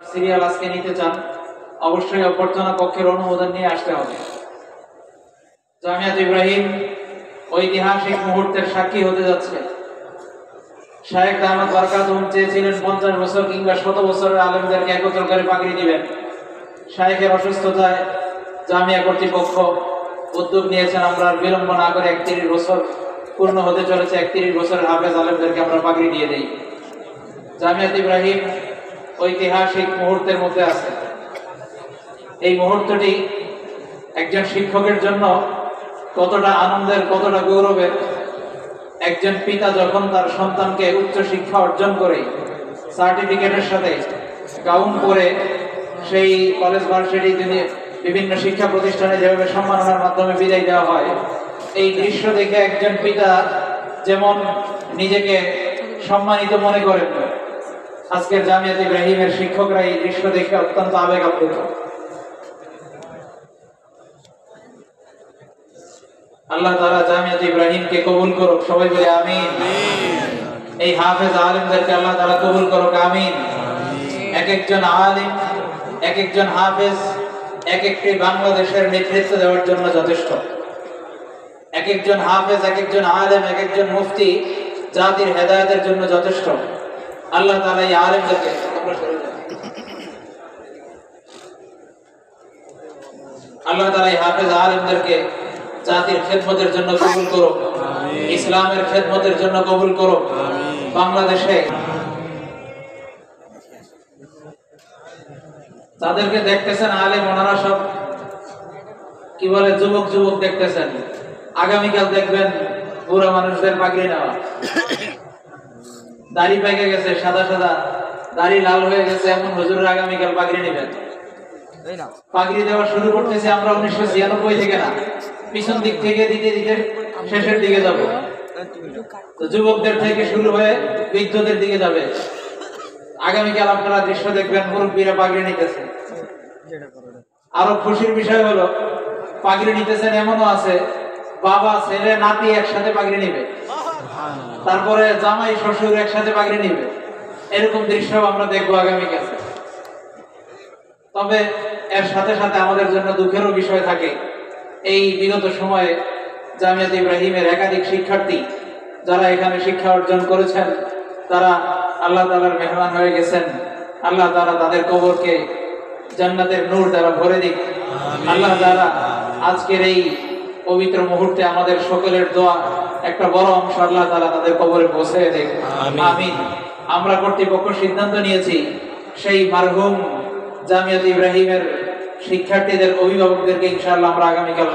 Serial আজকে নিতে চান অবশ্যই অভ্যর্থনা কক্ষের অনুমোদন নিয়ে আসতে হবে। জামিয়াত ইব্রাহিম ঐতিহাসিক মুহূর্তের সাক্ষী হতে যাচ্ছে। শায়েখ দামাত বারকাতুহুম চেয়েছিলেন 50 বছর কিংবা 100 বছরের আলেমদেরকে একত্র করে পাগড়ি দিবেন। শায়েখের অসুস্থতায় জামিয়া কর্তৃপক্ষ উদ্যোগ নিয়েছেন, আমরা বিলম্ব না করে 31 বছর পূর্ণ হতে চলেছে, 31 বছরের হাফেজ আলেমদেরকে আমরা পাগড়ি দিয়ে দেই। জামিয়াত ইব্রাহিম ঐতিহাসিক মুহূর্তের মধ্যে আছে। এই মুহূর্তটি একজন শিক্ষকের জন্য কতটা আনন্দের, কতটা গৌরবের। একজন পিতা যখন তার সন্তানকে উচ্চ শিক্ষা অর্জন করে সার্টিফিকেটের সাথে গাউন পরে সেই কলেজ ভার্সিটি বিভিন্ন শিক্ষা প্রতিষ্ঠানে যেভাবে সম্মাননার মাধ্যমে বিদায় দেওয়া হয়, এই দৃশ্য দেখে একজন পিতা যেমন নিজেকে সম্মানিত মনে করেন, আজকের জামিয়াত ইব্রাহিমের শিক্ষকরা এই দৃশ্য দেখে অত্যন্ত আবেগ আপ্লুত। আল্লাহ তাআলা জামিয়াত ইব্রাহিমকে কবুল করুক, সবাই বলে আমিন। এই হাফেজ আলেমদেরকে আল্লাহ তাআলা কবুল করুক, আমিন। এক একজন আলেম, এক একজন হাফেজ এক একটি বাংলাদেশের নেতৃত্ব দেওয়ার জন্য যথেষ্ট। এক একজন হাফেজ, এক একজন আলেম, এক একজন মুফতি জাতির হেদায়েতের জন্য যথেষ্ট। আল্লাহ তাআলা এই আলেমদেরকে আল্লাহ তাআলা এই হাফেজ আলেমদেরকে জাতির খেদমতের জন্য কবুল করুক, ইসলামের খেদমতের জন্য কবুল করুক। বাংলাদেশে তাদেরকে দেখতেছেন আলেম, ওনারা সব কি বলে যুবক যুবক দেখতেছেন। আগামীকাল দেখবেন বুড়া মানুষদের পাগড়ি নেওয়া, দাড়ি পেকে গেছে, সাদা সাদা দাড়ি লাল হয়ে গেছে, এমন হুজুরের আগামীকাল পাগড়ি নেবেন। পাগড়ি দেওয়া শুরু করতেছি আমরা 1996 থেকে না, পিছন দিক থেকে দিতে দিতে শেষের দিকে যাব। তো যুবকদের থেকে শুরু হয়ে বৃদ্ধদের দিকে যাবে। আগামীকাল আপনারা দৃশ্য দেখবেন, মুরব্বীরা পাগড়ি নিতেছে। আরো খুশির বিষয় হলো পাগড়ি নিতেছেন এমনও আছে বাবা ছেলে নাতি একসাথে পাগড়ি নিবে, তারপরে জামাই শ্বশুর একসাথে পাগড়ি নিবে। এরকম দৃশ্য আমরা দেখবো আগামীকাল। তবে এর সাথে সাথে আমাদের জন্য দুঃখেরও বিষয় থাকে। এই বিগত সময়ে জামিয়াত ইব্রাহিমের একাধিক শিক্ষার্থী যারা এখানে শিক্ষা অর্জন করেছেন, তারা আল্লাহ তাআলার মেহমান হয়ে গেছেন। আল্লাহ তাআলা তাদের কবরকে জান্নাতের নূর দ্বারা ভরে দিক। আল্লাহ তাআলা আজকের এই পবিত্র মুহূর্তে আমাদের সকলের দোয়া একটা বড় অংশ আল্লাহ তাআলা তাদের কবরে পৌঁছে দেখ, আমিন। আমরা কর্তৃপক্ষ সিদ্ধান্ত নিয়েছি সেই মারহুম জামিয়াত ইব্রাহিমের শিক্ষার্থীদের অভিভাবকদেরকে ইনশাআল্লাহ আমরা আগামীকাল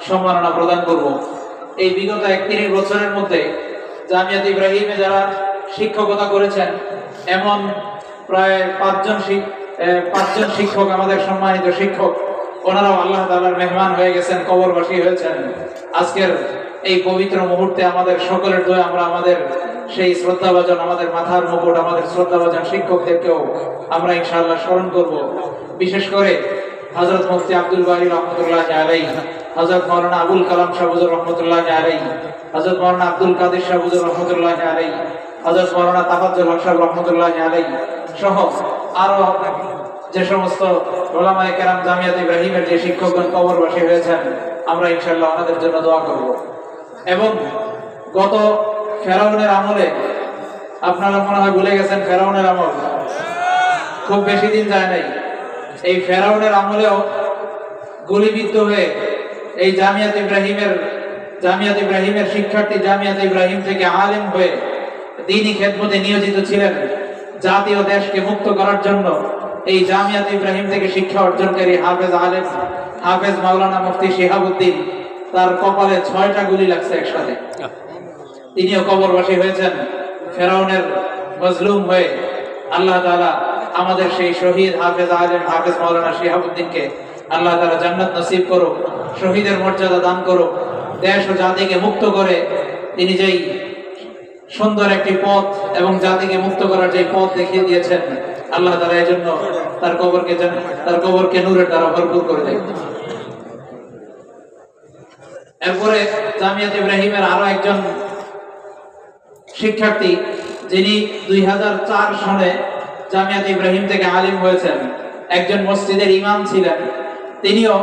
সম্মাননা প্রদান করব। এই বিগত 31 বছরের মধ্যে জামিয়াত ইব্রাহিমে যারা শিক্ষকতা করেছেন এমন প্রায় 5জন শিক্ষক, আমাদের সম্মানিত শিক্ষক, ওনারাও আল্লাহ তাআলার মেহমান হয়ে গেছেন, কবরবাসী হয়েছেন। আজকের এই পবিত্র মুহূর্তে আমাদের সকলের দোয়া আমরা আমাদের সেই শ্রদ্ধাভাজন, আমাদের মাথার মুকুট, আমাদের শ্রদ্ধাভাজন শিক্ষকদেরকেও আমরা ইনশাআল্লাহ স্মরণ করব। বিশেষ করে হযরত মুফতি আব্দুল বারী রহমাতুল্লাহি আলাইহি, হযরত মাওলানা আবুল কালাম শাহ হুজুর রহমাতুল্লাহি আলাইহি, হযরত মাওলানা আব্দুল কাদের শাহ হুজুর রহমাতুল্লাহি আলাইহি, হযরত মাওলানা তাফাজ্জুল হক সাহেব রহমাতুল্লাহি আলাইহি সহ আরো যে সমস্ত উলামায়ে কেরাম জামিয়াত ইব্রাহিমের যে শিক্ষকগণ কবরবাসী হয়েছেন, আমরা ইনশাআল্লাহ ওনাদের জন্য দোয়া করব। এবং গত ফেরাউনের আমলে, আপনারা মনে হয় ভুলে গেছেন ফেরাউনের আমল, খুব বেশি দিন যায় নাই। এই ফেরাউনের আমলেও গুলিবিদ্ধ হয়ে এই জামিয়াত ইব্রাহিমের শিক্ষার্থী জামিয়াত ইব্রাহিম থেকে আলেম হয়ে দ্বীনি খেদমতে নিয়োজিত ছিলেন। জাতি ও দেশকে মুক্ত করার জন্য এই জামিয়াত ইব্রাহিম থেকে শিক্ষা অর্জনকারী হাফেজ আলেম হাফেজ মাওলানা মুফতি শিহাবুদ্দিন, তার কপালে 6টা গুলি লাগছে একসাথে। তিনিও কবরবাসী হয়েছেন ফেরাউনের মজলুম হয়ে। আল্লাহ তাআলা আমাদের সেই শহীদ হাফেজ আলেম হাফেজ মাওলানা শিহাবুদ্দিনকে আল্লাহ তাআলা জান্নাত নসিব করুক, শহীদের মর্যাদা দান করুক। দেশ ও জাতিকে মুক্ত করে তিনি যেই সুন্দর একটি পথ এবং জাতিকে মুক্ত করার যে পথ দেখিয়ে দিয়েছেন, আল্লাহ তাআলা এই জন্য তার কবরকে নূরের দ্বারা ভরপুর করে দেন। এরপরে জামিয়াত ইব্রাহিমের আরো একজন শিক্ষার্থী যিনি 2004 সনে জামিয়াত ইব্রাহিম থেকে আলিম হয়েছেন, একজন মসজিদের ইমাম ছিলেন। তিনিও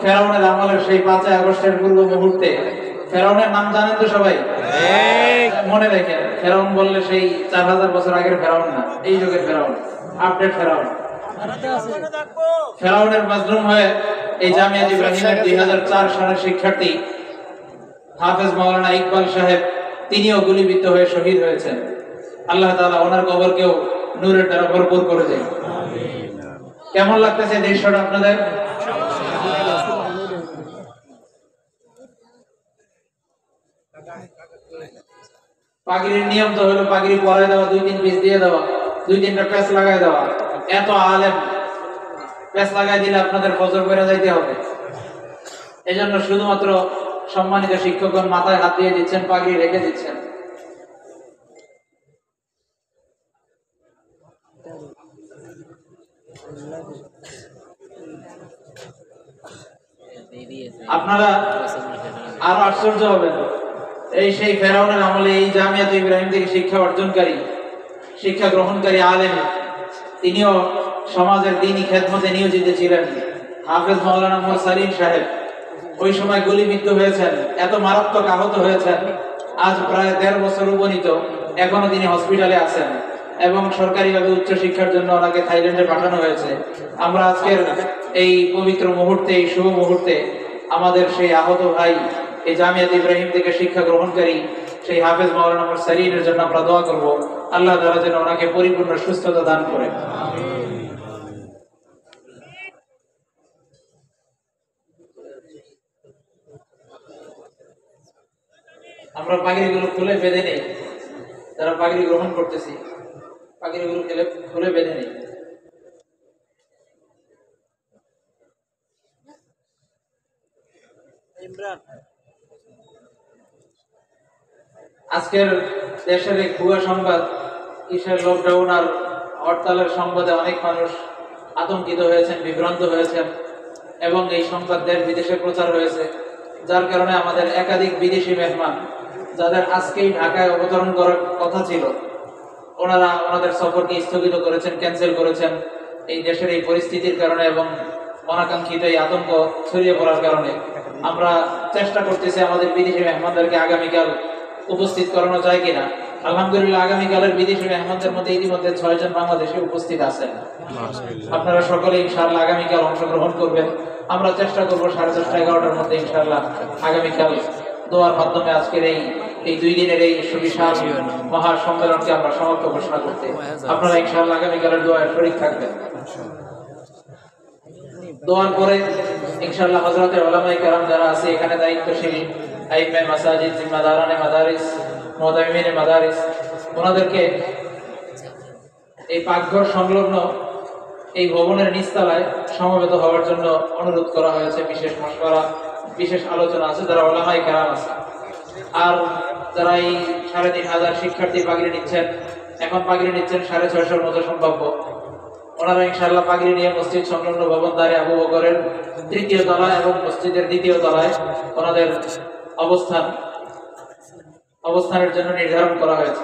ফেরাউনের আমলের সেই 5 আগস্টের পূর্ব মুহূর্তে, ফেরাউনের নাম জানেন তো সবাই? মনে রেখেন, ফেরাউন বললে সেই 4000 বছর আগের ফেরাউন না, এই যুগের ফেরাউন, আপডেট ফেরাউন। ফেরাউনের মাজলুম হয়ে এই জামিয়াত ইব্রাহিমের 2004 সালের শিক্ষার্থী হাফেজ মাওলানা ইকবাল সাহেব, তিনিও গুলিবিদ্ধ হয়ে শহীদ হয়েছেন। আল্লাহ তাআলা ওনার কবরকেও নূরের দ্বারা ভরপুর করে দেন। কেমন লাগতেছে দৃশ্যটা আপনাদের? পাগড়ির নিয়ম তো হলো পাগড়ি পরায় দেওয়া, 2-3 পিস দিয়ে দেওয়া, 2-3টা প্যাচ লাগাই দেওয়া। এত আলেম, প্যাচ লাগাই দিলে আপনাদের ফজর বেড়ে যাইতে হবে। এজন্য শুধুমাত্র সম্মানিত শিক্ষকগণ মাথায় হাত দিয়ে দিচ্ছেন, পাগড়ি রেখে দিচ্ছেন। আপনারা আরো আশ্চর্য হবেন, এই সেই ফেরাউনের আমলে এই জামিয়াত ইব্রাহিম থেকে শিক্ষা অর্জনকারী, শিক্ষা গ্রহণকারী আলেম, তিনিও সমাজের দ্বীনি খেদমতে নিয়োজিত ছিলেন। হাফেজ মাওলানা মুরসালিন সাহেব ওই সময় গুলিবিদ্ধ হয়েছেন, এত মারাত্মক আহত হয়েছেন, আজ প্রায় 1.5 বছর উপনীত, এখনো তিনি হসপিটালে আছেন এবং সরকারিভাবে উচ্চ শিক্ষার জন্য ওনাকে থাইল্যান্ডে পাঠানো হয়েছে। আমরা আজকের এই পবিত্র মুহূর্তে, এই শুভ মুহূর্তে আমাদের সেই আহত ভাই, এই জামিয়াত ইব্রাহিম থেকে শিক্ষা গ্রহণকারী সেই হাফেজ মাওলানা মুরসালিনের জন্য আমরা দোয়া করব, আল্লাহ তাআলা যেন ওনাকে পরিপূর্ণ সুস্থতা দান করেন। আমরা পাগড়িগুলো খুলে বেঁধে নেই, যারা পাগড়ি গ্রহণ করতেছি পাগড়িগুলো খুলে বেঁধে নেই। আজকের দেশের এই ভুয়া সংবাদ, কিসের লকডাউন আর হরতালের সংবাদে অনেক মানুষ আতঙ্কিত হয়েছেন, বিভ্রান্ত হয়েছেন এবং এই সংবাদ দেশ বিদেশে প্রচার হয়েছে, যার কারণে আমাদের একাধিক বিদেশি মেহমান যাদের আজকেই ঢাকায় অবতরণ করার কথা ছিল, ওনারা ওনাদের সফরকে স্থগিত করেছেন, ক্যান্সেল করেছেন এই দেশের এই পরিস্থিতির কারণে এবং অনাকাঙ্ক্ষিত এই আতঙ্ক ছড়িয়ে পড়ার কারণে। আমরা চেষ্টা করতেছি আমাদের বিদেশি মেহমানদেরকে আগামীকাল উপস্থিত করানো যায় কিনা। আলহামদুলিল্লাহ, আগামীকালের বিদেশি মেহমানদের মধ্যে ইতিমধ্যে 6 জন বাংলাদেশে উপস্থিত আছেন। আপনারা সকলে ইনশাআল্লাহ আগামীকাল অংশগ্রহণ করবেন। আমরা চেষ্টা করবো 10:30-11টার মধ্যে ইনশাআল্লাহ আগামীকাল দোয়ার মাধ্যমে আজকের এই 2 দিনের এই সুবিশাল মহা সম্মেলনকে আমরা সমাপ্ত ঘোষণা করতে। আপনারা ইনশাআল্লাহ আগামীকালের দোয়ায় শরীক থাকবেন। দোয়ার পরে ইনশাআল্লাহ হযরতে উলামায়ে কেরাম যারা আছে এখানে দায়িত্বশীল, আইম্মে মাসাজিদ, জিম্মাদারানে মাদারিস, মুতামিমিনে মাদারিস, ওনাদেরকে এই পাকঘর সংলগ্ন এই ভবনের নিচতলায় সমবেত হওয়ার জন্য অনুরোধ করা হয়েছে। বিশেষ মশওয়ারা, বিশেষ আলোচনা আছে, যারা উলামায়ে কেরাম আছে। আর যারা এই 3500 শিক্ষার্থী পাগড়ি নিচ্ছেন, এখন পাগড়ি নিচ্ছেন 650 মতো সম্ভাব্য, ওনারা ইনশাআল্লাহ পাগড়ি নিয়ে মসজিদ সংলগ্ন ভবন দ্বারে আবু বকরের 3য় তলায় এবং মসজিদের 2য় তলায় ওনাদের অবস্থানের জন্য নির্ধারণ করা হয়েছে।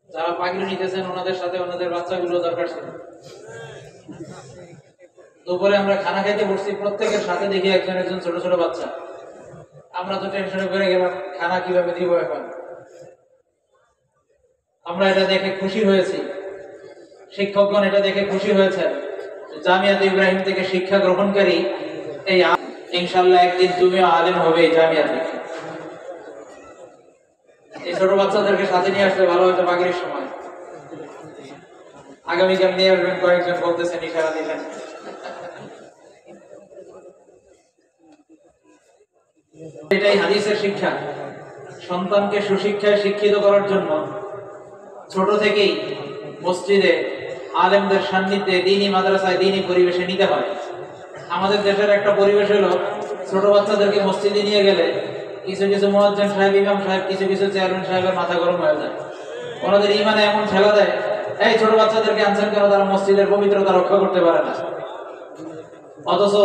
যারা পাগড়ি নিতেছেন ওনাদের সাথে ওনাদের বাচ্চাগুলো দরকার ছিল। দুপুরে আমরা খানা খাইতে বসছি, প্রত্যেকের সাথে দেখি একজন একজন ছোট ছোট বাচ্চা। আমরা তো টেনশনে পড়ে গেলাম, খানা কিভাবে দিব এখন। আমরা এটা দেখে খুশি হয়েছি, শিক্ষকগণ এটা দেখে খুশি হয়েছেন। জামিয়াত ইব্রাহিম থেকে শিক্ষা গ্রহণকারী এই ইনশাআল্লাহ একদিন তুমিও আলেম হবে এই জামিয়াতে। এই ছোট বাচ্চাদেরকে সাথে নিয়ে আসলে ভালো হতো পাগড়ির সময়। আগামীকাল নিয়ে আসবেন, কয়েকজন বলতেছেন, ইশারা দিলেন। এটাই হাদিসের শিক্ষা। সন্তানকে সুশিক্ষায় শিক্ষিত করার জন্য ছোট থেকেই মসজিদে আলেমদের সান্নিধ্যে দ্বীনি মাদ্রাসায় দ্বীনি পরিবেশে নিতে হয়। আমাদের দেশের একটা পরিবেশ হলো ছোট বাচ্চাদেরকে মসজিদে নিয়ে গেলে কিছু কিছু মুয়াজ্জিন সাহেব, ইমাম সাহেব, কিছু কিছু চেয়ারম্যান সাহেবের মাথা গরম হয়ে যায়। ওনাদের ইমানে এমন ঠেলা দেয়, এই ছোট বাচ্চাদেরকে আনছেন কেন, তারা মসজিদের পবিত্রতা রক্ষা করতে পারে না। অথচ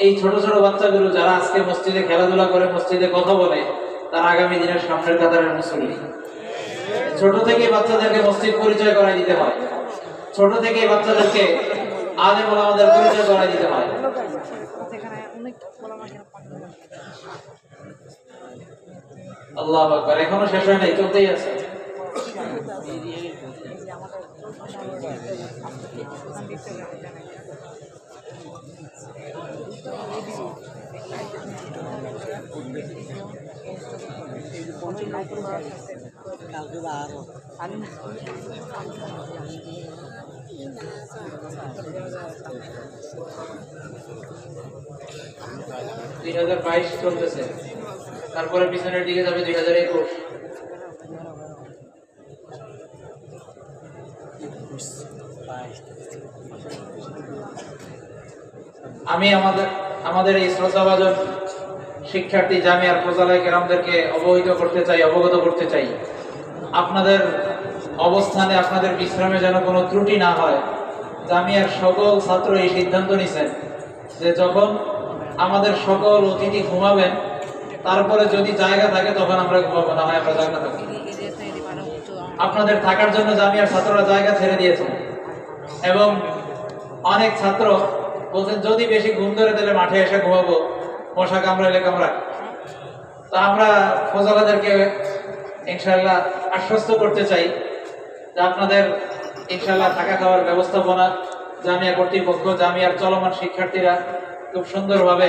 এই ছোট ছোট বাচ্চাগুলো যারা আজকে মসজিদে খেলাধুলা করে, মসজিদে কথা বলে, তারা আগামী দিনের সামনের কাতারের মুসল্লি। ছোট থেকে বাচ্চাদেরকে মসজিদ পরিচয় করাই দিতে হয়, ছোট থেকে বাচ্চাদেরকে আলেম ওলামাদের পরিচয় করাই দিতে হয়। আল্লাহু আকবার, এখনো শেষ হয় নাই, চলতেই আছে। দুই 2022 চলতেছে, তারপরে পিছনের দিকে যাবে 2021। আমি আমাদের এই শ্রদ্ধাভাজন শিক্ষার্থী জামিয়ার ফজলায়ে কেরামদেরকে অবগত করতে চাই, আপনাদের অবস্থানে, আপনাদের বিশ্রামে যেন কোনো ত্রুটি না হয়। জামিয়ার সকল ছাত্র এই সিদ্ধান্ত নিছেন যে যখন আমাদের সকল অতিথি ঘুমাবেন, তারপরে যদি জায়গা থাকে তখন আমরা ঘুমাবো, না হয় আমরা জায়গা থাকি। আপনাদের থাকার জন্য জামিয়ার ছাত্ররা জায়গা ছেড়ে দিয়েছেন এবং অনেক ছাত্র বলছেন যদি বেশি ঘুম ধরে তাহলে মাঠে এসে ঘুমাবো, মশা কামড়াইলে কামড়ায়। তা আমরা ফজলাদেরকে ইনশাআল্লাহ আশ্বস্ত করতে চাই যে আপনাদের ইনশাআল্লাহ থাকা খাওয়ার ব্যবস্থাপনা জামিয়া কর্তৃপক্ষ, জামিয়ার চলমান শিক্ষার্থীরা খুব সুন্দরভাবে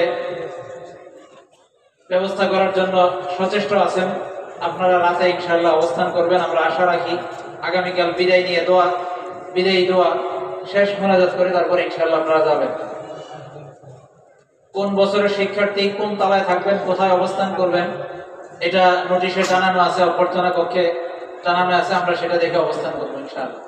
ব্যবস্থা করার জন্য সচেষ্ট আছেন। আপনারা রাতে ইনশাআল্লাহ অবস্থান করবেন, আমরা আশা রাখি। আগামীকাল বিদায়ী দোয়া শেষ মোনাজাত করে তারপরে ইনশাআল্লাহ আপনারা যাবেন। কোন বছরের শিক্ষার্থী কোন তলায় থাকবেন, কোথায় অবস্থান করবেন, এটা নোটিশে জানানো আছে, অভ্যর্থনা কক্ষে জানানো আছে, আমরা সেটা দেখে অবস্থান করবো ইনশাআল্লাহ।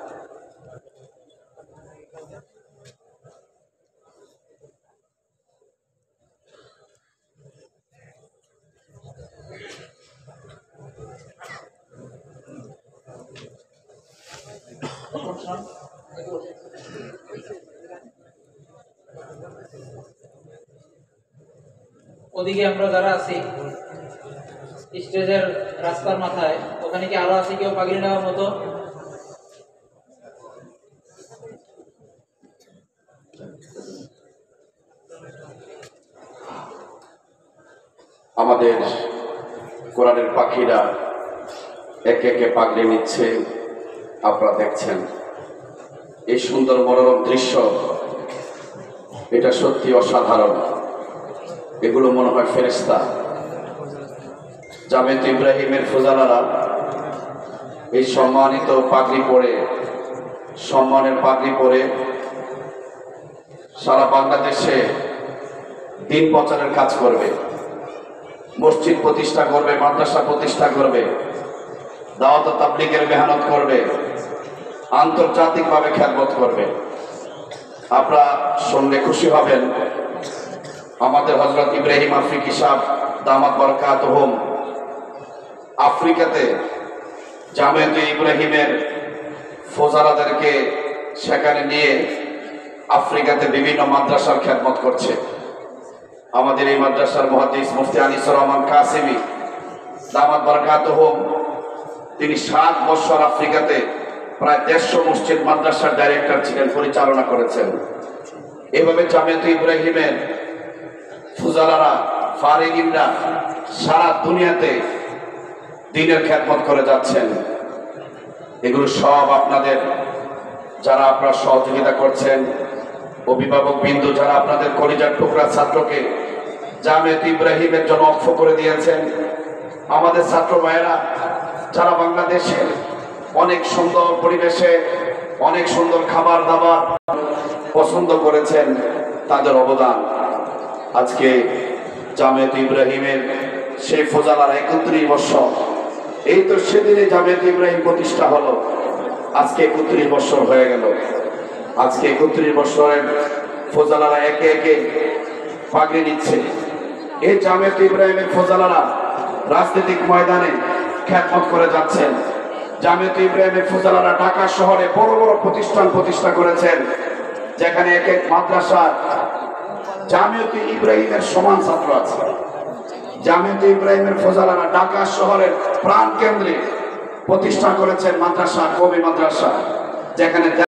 ওদিকে আমরা যারা আছি স্টেজের রাস্তার মাথায়, ওখানে কি আরো আছে কেউ পাগড়ি নেওয়ার মতো? আমাদের কোরআনের পাখিরা একে একে পাগড়ি নিচ্ছে, আপনারা দেখছেন এই সুন্দর মনোরম দৃশ্য, এটা সত্যি অসাধারণ। এগুলো মনে হয় ফেরেশতা। জামিয়াত ইব্রাহিমের ফজলারা এই সম্মানিত পাগড়ি পরে, সম্মানের পাগড়ি পরে সারা বাংলাদেশে দিন প্রচারের কাজ করবে, মসজিদ প্রতিষ্ঠা করবে, মাদ্রাসা প্রতিষ্ঠা করবে, দাওয়াত ও তাবলীগের মেহনত করবে, আন্তর্জাতিকভাবে খেদমত করবে। আপনারা শুনলে খুশি হবেন, আমাদের হযরত ইব্রাহিম আফ্রিকি সাহেব দামাত বরকাতুহুম আফ্রিকাতে জামিয়াত ইব্রাহিমের ফজলাদেরকে সেখানে নিয়ে আফ্রিকাতে বিভিন্ন মাদ্রাসার খেদমত করছে। আমাদের এই মাদ্রাসার মুহাদ্দিস মুফতি আনিসুর রহমান কাসেমি দামাত বরকাতুহুম, তিনি 7 বছর আফ্রিকাতে প্রায় 150 মসজিদ মাদ্রাসার ডাইরেক্টর ছিলেন, পরিচালনা করেছেন। এভাবে জামিয়াত ইব্রাহিমের ফুজালারা, ফারিগিনরা সারা দুনিয়াতে দ্বীনের খেদমত করে যাচ্ছেন। এগুলো সব আপনাদের, যারা আপনারা সহযোগিতা করছেন, অভিভাবক বিন্দু যারা আপনাদের কলিজার টুকরা ছাত্রকে জামিয়াত ইব্রাহিমের জন্য অক্ষ করে দিয়েছেন, আমাদের ছাত্র ভাইয়েরা যারা বাংলাদেশের অনেক সুন্দর পরিবেশে অনেক সুন্দর খাবার দাবার পছন্দ করেছেন, তাদের অবদান। আজকে জামিয়াত ইব্রাহিমের সেই ফজলার 31 বছর, এই তো সেদিনে জামিয়াত ইব্রাহিম প্রতিষ্ঠা হলো, আজকে 31 বছর হয়ে গেল। আজকে 31 বছরের ফজলারা একে একে পাগড়ি নিচ্ছে। এই জামিয়াত ইব্রাহিমের ফজলারা রাজনৈতিক ময়দানে খেদমত করে যাচ্ছেন। জামিয়াতে ইব্রাহিমের ফজলারা ঢাকা শহরে বড় বড় প্রতিষ্ঠান প্রতিষ্ঠা করেছেন, যেখানে এক এক মাদ্রাসা জামিয়াতে ইব্রাহিমের সমান ছাত্র আছে। জামিয়াতে ইব্রাহিমের ফজলারা ঢাকা শহরের প্রাণ কেন্দ্রে প্রতিষ্ঠা করেছেন মাদ্রাসা, কওমি মাদ্রাসা, যেখানে